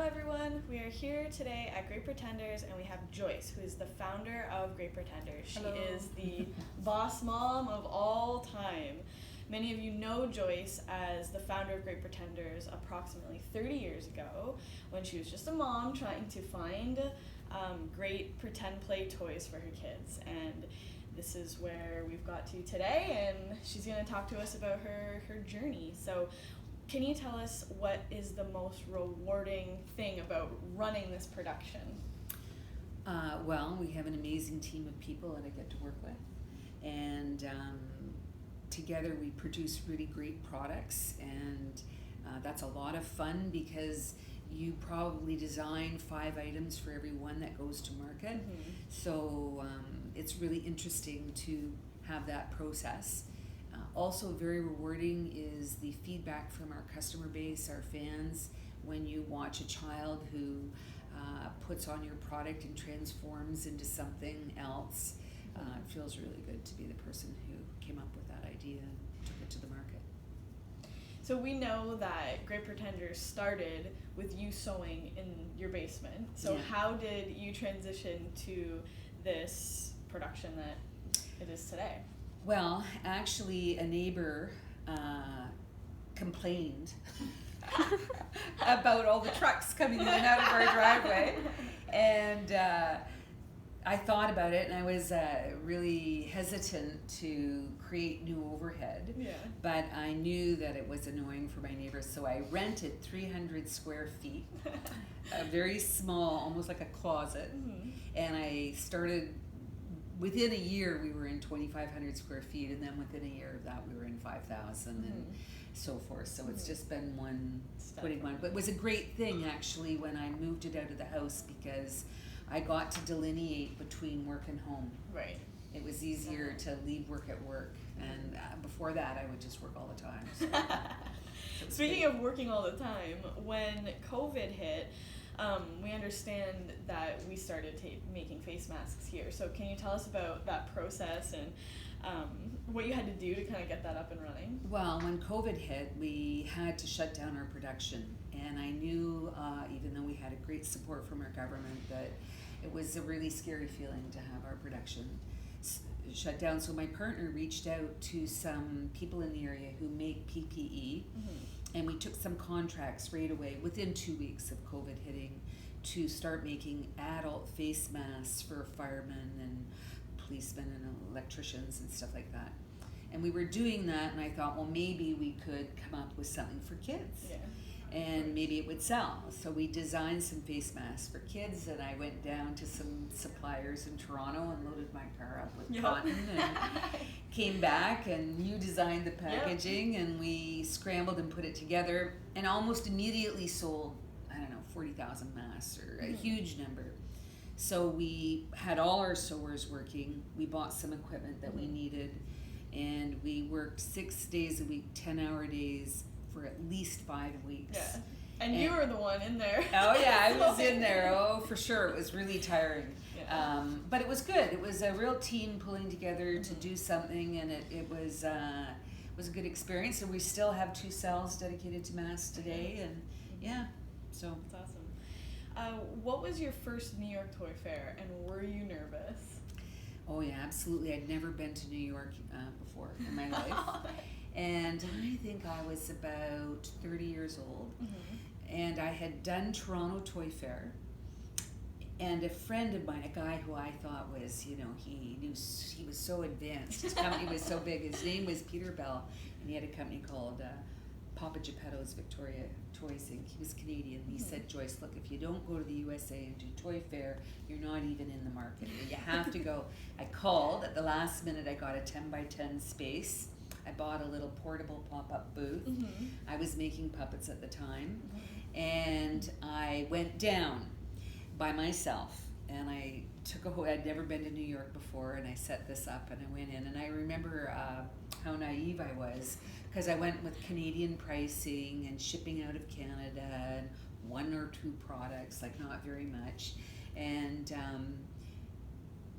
everyone. We are here today at Great Pretenders, and we have Joyce, who is the founder of Great Pretenders. She Hello. is the boss mom of all time. Many of you know Joyce as the founder of Great Pretenders approximately 30 years ago, when she was just a mom trying to find great pretend play toys for her kids. And this is where we've got to today, and she's going to talk to us about her journey. So can you tell us what is the most rewarding thing about running this production? Well, we have an amazing team of people that I get to work with, and together we produce really great products, and that's a lot of fun because you probably design 5 items for every one that goes to market. Mm-hmm. So it's really interesting to have that process. Also very rewarding is the feedback from our customer base, our fans, when you watch a child who puts on your product and transforms into something else. It feels really good to be the person who came up with that idea and took it to the market. So we know that Great Pretenders started with you sewing in your basement. So Yeah. how did you transition to this production that it is today? Well, actually, a neighbor complained about all the trucks coming in and out of our driveway, and I thought about it, and I was really hesitant to create new overhead. Yeah. But I knew that it was annoying for my neighbors, so I rented 300 square feet, a very small, almost like a closet, Mm-hmm. and I started. Within a year, we were in 2,500 square feet, and then within a year of that, we were in 5,000 and so forth. So it's just been one putting one. But it was a great thing, actually, when I moved it out of the house, because I got to delineate between work and home. Right. It was easier to leave work at work, and before that, I would just work all the time. So Speaking of working all the time, when COVID hit, we understand that we started making face masks here. So can you tell us about that process and what you had to do to kind of get that up and running? Well, when COVID hit, we had to shut down our production. And I knew, even though we had a great support from our government, that it was a really scary feeling to have our production shut down. So my partner reached out to some people in the area who make PPE. Mm-hmm. And we took some contracts right away, within 2 weeks of COVID hitting, to start making adult face masks for firemen and policemen and electricians and stuff like that. And we were doing that, and I thought, well, maybe we could come up with something for kids. Yeah. And maybe it would sell. So we designed some face masks for kids, and I went down to some suppliers in Toronto and loaded my car up with cotton and came back, and you designed the packaging, and we scrambled and put it together, and almost immediately sold, 40,000 masks, or a huge number. So we had all our sewers working. We bought some equipment that we needed, and we worked 6 days a week, 10-hour days, for at least 5 weeks. Yeah. And you were the one in there. Oh yeah, I was in there. Oh, for sure. It was really tiring. Yeah. But it was good. It was a real team pulling together to do something, and it was a good experience. And we still have 2 cells dedicated to masks today, and yeah, so. That's awesome. What was your first New York Toy Fair, and were you nervous? Oh yeah, absolutely. I'd never been to New York before in my life. And I think I was about 30 years old, and I had done Toronto Toy Fair, and a friend of mine, a guy who I thought was, he was so advanced, his company was so big, his name was Peter Bell, and he had a company called Papa Geppetto's Victoria Toys Inc. He was Canadian. He said, Joyce, look, if you don't go to the USA and do Toy Fair, you're not even in the market. You have to go. I called at the last minute. I got a 10x10 space. I bought a little portable pop-up booth. I was making puppets at the time, and I went down by myself, and I took I'd never been to New York before, and I set this up, and I went in, and I remember how naive I was, because I went with Canadian pricing and shipping out of Canada and 1 or 2 products, like not very much, and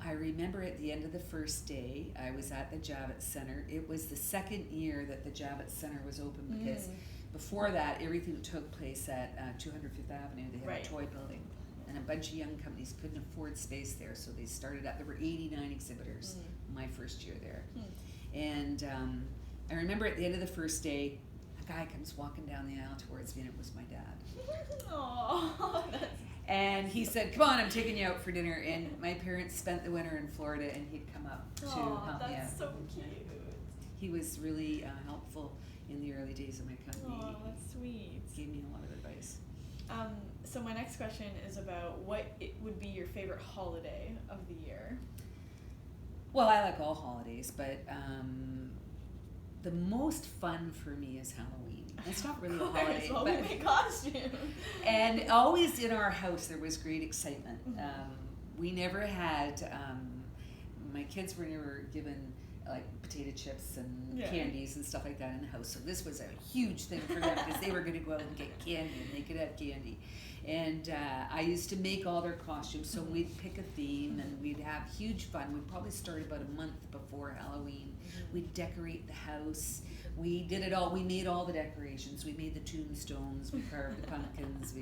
I remember at the end of the first day, I was at the Javits Center. It was the second year that the Javits Center was open, because before that, everything took place at 205th Avenue. They had Right. a toy building, and a bunch of young companies couldn't afford space there, so they started up. There were 89 exhibitors my first year there. And I remember at the end of the first day, a guy comes walking down the aisle towards me, and it was my dad. Aww, that's And he said, "Come on, I'm taking you out for dinner." And my parents spent the winter in Florida, and he'd come up to help me out. that's so cute. He was really helpful in the early days of my company. Oh, that's sweet. He gave me a lot of advice. So my next question is about what it would be your favorite holiday of the year. Well, I like all holidays, but the most fun for me is Halloween. It's not really a holiday, Well, but we make costumes. and always in our house there was great excitement. We never had my kids were never given like potato chips and candies and stuff like that in the house, so this was a huge thing for them because they were going to go out and get candy and they could have candy. And I used to make all their costumes, so we'd pick a theme and we'd have huge fun. We'd probably start about a month before Halloween. We'd decorate the house. We did it all. We made all the decorations. We made the tombstones. We carved the pumpkins.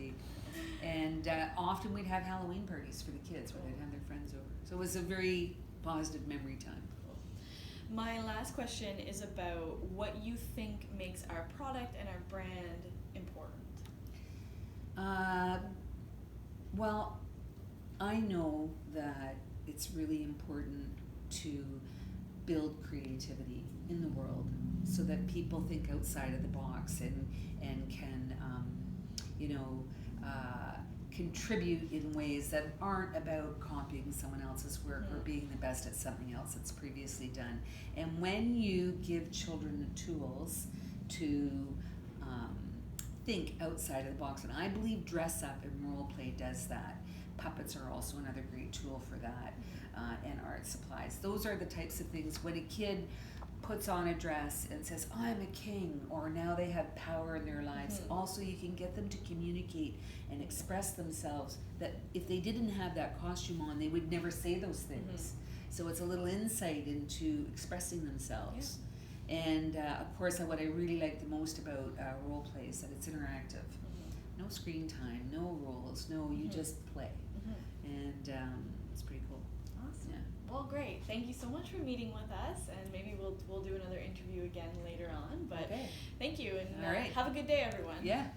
And often we'd have Halloween parties for the kids where they'd have their friends over. So it was a very positive memory time. My last question is about what you think makes our product and our brand important. Well, I know that it's really important to build creativity in the world so that people think outside of the box and can, contribute in ways that aren't about copying someone else's work or being the best at something else that's previously done. And when you give children the tools to think outside of the box, and I believe dress up and role play does that. Puppets are also another great tool for that, and art supplies. Those are the types of things when a kid puts on a dress and says, "I'm a king," or now they have power in their lives. Also, you can get them to communicate and express themselves that if they didn't have that costume on, they would never say those things. So it's a little insight into expressing themselves. And of course, what I really like the most about role play is that it's interactive. No screen time, no rules, you just play. And it's pretty cool. Awesome. Yeah. Well, great. Thank you so much for meeting with us, and maybe we'll do another interview again later on. But Okay. thank you, and All right. have a good day, everyone. Yeah.